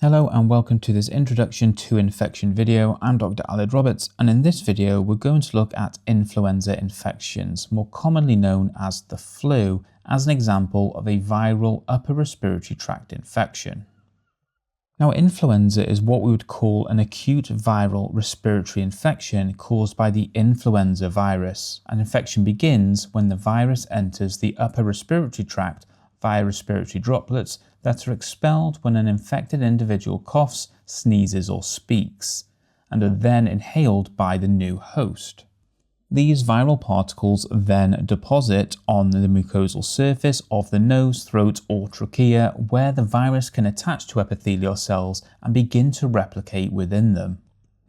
Hello and welcome to this introduction to infection video. I'm Dr. Alid Roberts, and in this video we're going to look at influenza infections, more commonly known as the flu, as an example of a viral upper respiratory tract infection. Now, influenza is what we would call an acute viral respiratory infection caused by the influenza virus. An infection begins when the virus enters the upper respiratory tract via respiratory droplets that are expelled when an infected individual coughs, sneezes, or speaks, and are then inhaled by the new host. These viral particles then deposit on the mucosal surface of the nose, throat, or trachea, where the virus can attach to epithelial cells and begin to replicate within them.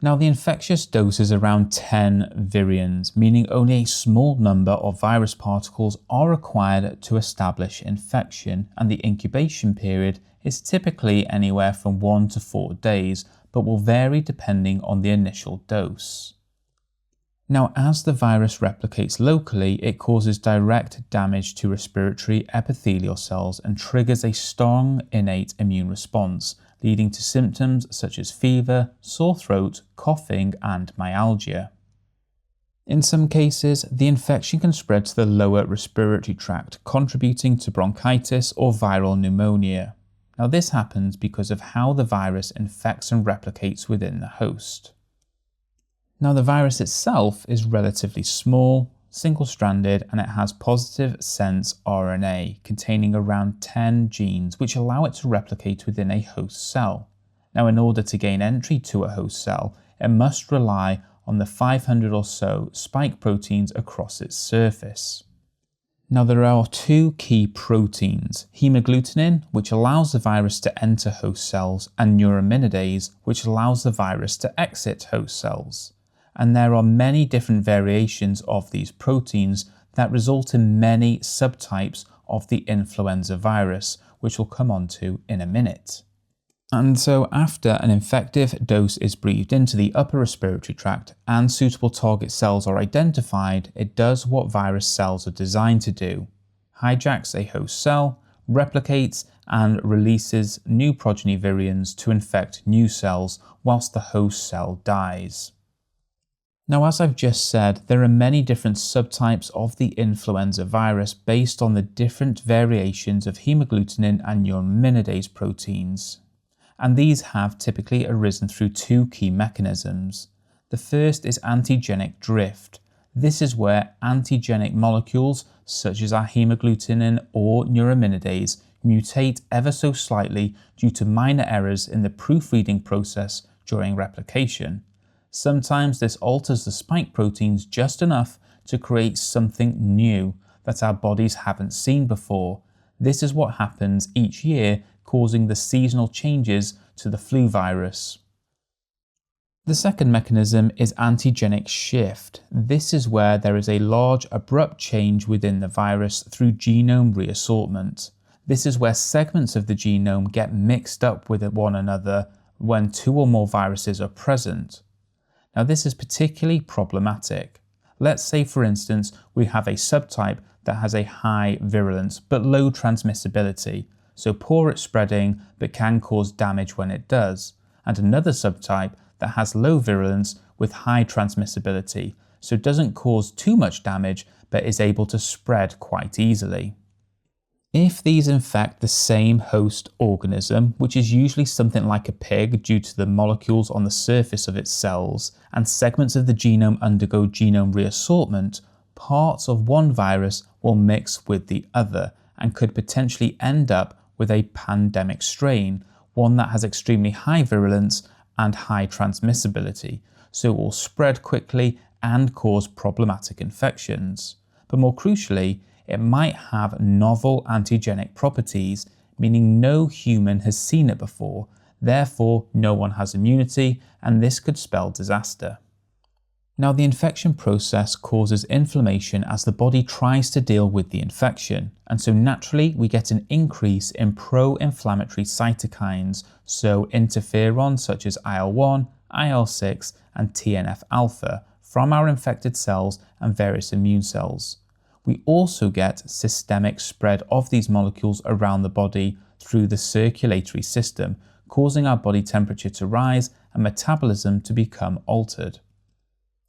Now, the infectious dose is around 10 virions, meaning only a small number of virus particles are required to establish infection, and the incubation period is typically anywhere from 1 to 4 days, but will vary depending on the initial dose. Now, as the virus replicates locally, it causes direct damage to respiratory epithelial cells and triggers a strong innate immune response, leading to symptoms such as fever, sore throat, coughing, and myalgia. In some cases, the infection can spread to the lower respiratory tract, contributing to bronchitis or viral pneumonia. Now, this happens because of how the virus infects and replicates within the host. Now, the virus itself is relatively small, single-stranded, and it has positive sense RNA containing around 10 genes which allow it to replicate within a host cell. Now, in order to gain entry to a host cell, it must rely on the 500 or so spike proteins across its surface. Now, there are two key proteins, haemagglutinin, which allows the virus to enter host cells, and neuraminidase, which allows the virus to exit host cells. And there are many different variations of these proteins that result in many subtypes of the influenza virus, which we'll come on to in a minute. And so after an infective dose is breathed into the upper respiratory tract and suitable target cells are identified, it does what virus cells are designed to do: hijacks a host cell, replicates, and releases new progeny virions to infect new cells whilst the host cell dies. Now, as I've just said, there are many different subtypes of the influenza virus based on the different variations of haemagglutinin and neuraminidase proteins. And these have typically arisen through two key mechanisms. The first is antigenic drift. This is where antigenic molecules, such as our haemagglutinin or neuraminidase, mutate ever so slightly due to minor errors in the proofreading process during replication. Sometimes this alters the spike proteins just enough to create something new that our bodies haven't seen before. This is what happens each year, causing the seasonal changes to the flu virus. The second mechanism is antigenic shift. This is where there is a large abrupt change within the virus through genome reassortment. This is where segments of the genome get mixed up with one another when two or more viruses are present. Now, this is particularly problematic. Let's say, for instance, we have a subtype that has a high virulence but low transmissibility, so poor at spreading but can cause damage when it does, and another subtype that has low virulence with high transmissibility, so doesn't cause too much damage but is able to spread quite easily. If these infect the same host organism, which is usually something like a pig due to the molecules on the surface of its cells, and segments of the genome undergo genome reassortment, parts of one virus will mix with the other and could potentially end up with a pandemic strain, one that has extremely high virulence and high transmissibility, so it will spread quickly and cause problematic infections. But more crucially, it might have novel antigenic properties, meaning no human has seen it before, therefore no one has immunity, and this could spell disaster. Now, the infection process causes inflammation as the body tries to deal with the infection, and so naturally we get an increase in pro-inflammatory cytokines, so interferons such as IL-1, IL-6, and TNF-alpha from our infected cells and various immune cells. We also get systemic spread of these molecules around the body through the circulatory system, causing our body temperature to rise and metabolism to become altered.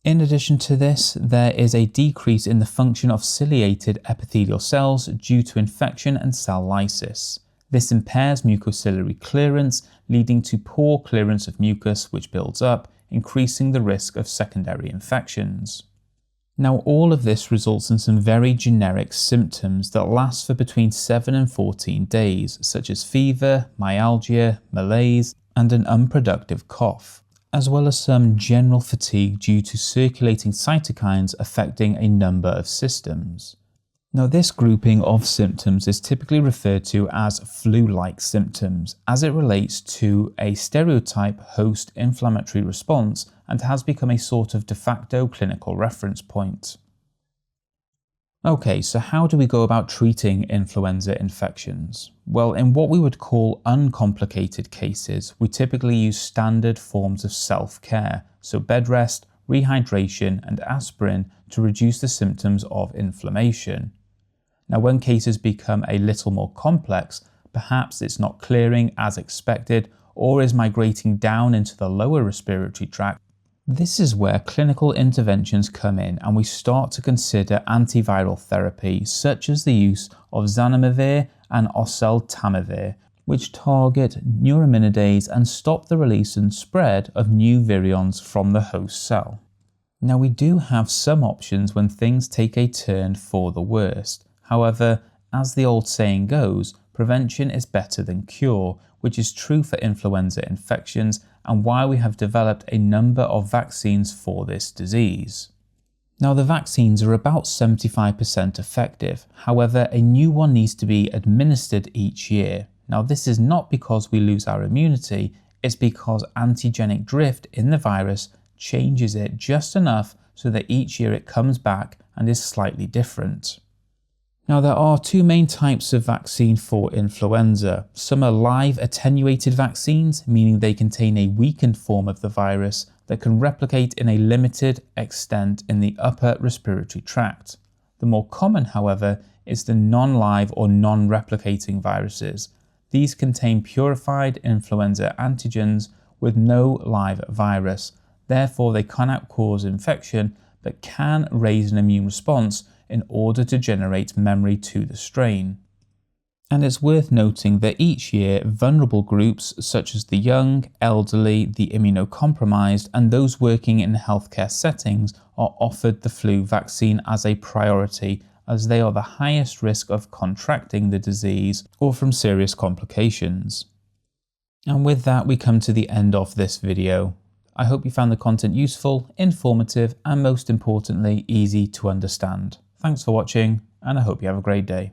In addition to this, there is a decrease in the function of ciliated epithelial cells due to infection and cell lysis. This impairs mucociliary clearance, leading to poor clearance of mucus which builds up, increasing the risk of secondary infections. Now, all of this results in some very generic symptoms that last for between 7 and 14 days, such as fever, myalgia, malaise, and an unproductive cough, as well as some general fatigue due to circulating cytokines affecting a number of systems. Now, this grouping of symptoms is typically referred to as flu-like symptoms, as it relates to a stereotype host inflammatory response and has become a sort of de facto clinical reference point. Okay, so how do we go about treating influenza infections? Well, in what we would call uncomplicated cases, we typically use standard forms of self-care, so bed rest, rehydration, and aspirin to reduce the symptoms of inflammation. Now, when cases become a little more complex, perhaps it's not clearing as expected or is migrating down into the lower respiratory tract. This is where clinical interventions come in and we start to consider antiviral therapy such as the use of zanamivir and oseltamivir, which target neuraminidase and stop the release and spread of new virions from the host cell. Now, we do have some options when things take a turn for the worst. However, as the old saying goes, prevention is better than cure, which is true for influenza infections and why we have developed a number of vaccines for this disease. Now, the vaccines are about 75% effective. However, a new one needs to be administered each year. Now, this is not because we lose our immunity, it's because antigenic drift in the virus changes it just enough so that each year it comes back and is slightly different. Now, there are two main types of vaccine for influenza. Some are live attenuated vaccines, meaning they contain a weakened form of the virus that can replicate in a limited extent in the upper respiratory tract. The more common, however, is the non-live or non-replicating viruses. These contain purified influenza antigens with no live virus. Therefore, they cannot cause infection, but can raise an immune response in order to generate memory to the strain. And it's worth noting that each year, vulnerable groups such as the young, elderly, the immunocompromised, and those working in healthcare settings are offered the flu vaccine as a priority, as they are the highest risk of contracting the disease or from serious complications. And with that, we come to the end of this video. I hope you found the content useful, informative, and most importantly, easy to understand. Thanks for watching, and I hope you have a great day.